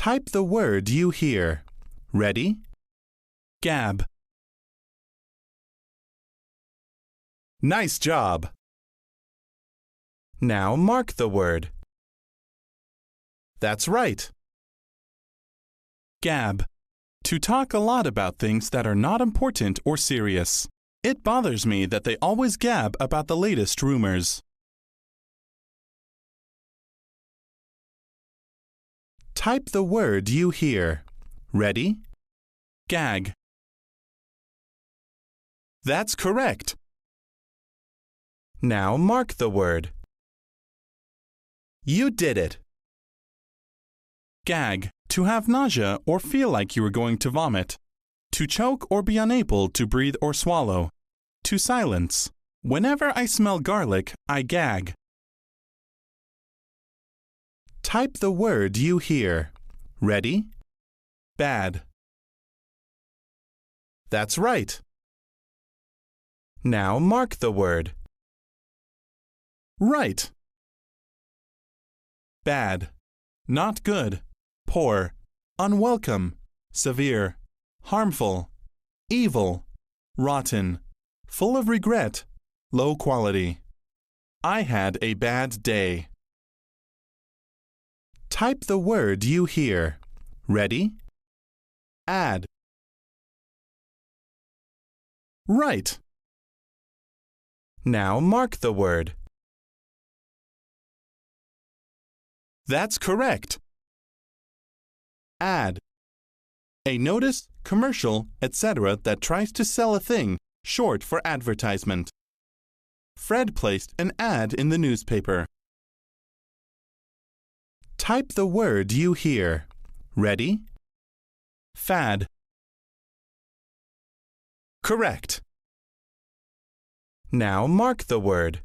Type the word you hear. Ready? Gab. Nice job. Now mark the word. That's right. Gab. To talk a lot about things that are not important or serious. It bothers me that they always gab about the latest rumors. Type the word you hear. Ready? Gag. That's correct. Now mark the word. You did it. Gag. To have nausea or feel like you are going to vomit. To choke or be unable to breathe or swallow. To silence. Whenever I smell garlic, I gag. Type the word you hear. Ready? Bad. That's right. Now mark the word. Right. Bad. Not good. Poor. Unwelcome. Severe. Harmful. Evil. Rotten. Full of regret. Low quality. I had a bad day. Type the word you hear. Ready? Add. Right. Now mark the word. That's correct. Ad. A notice, commercial, etc. that tries to sell a thing, short for advertisement. Fred placed an ad in the newspaper. Type the word you hear. Ready? Fad. Correct. Now mark the word.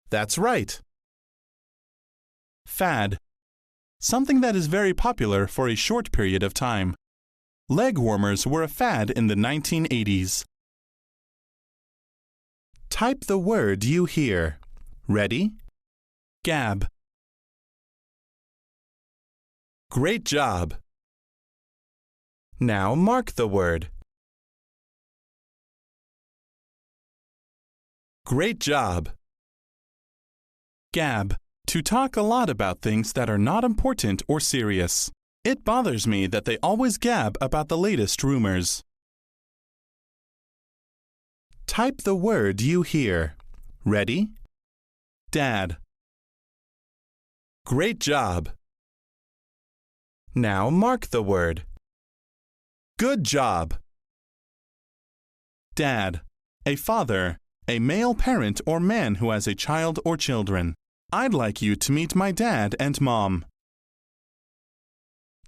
That's right. Fad. Something that is very popular for a short period of time. Leg warmers were a fad in the 1980s. Type the word you hear. Ready? Gab. Great job. Now mark the word. Great job. Gab. To talk a lot about things that are not important or serious. It bothers me that they always gab about the latest rumors. Type the word you hear. Ready? Dad. Great job. Now mark the word. Good job. Dad. A father, a male parent or man who has a child or children. I'd like you to meet my dad and mom.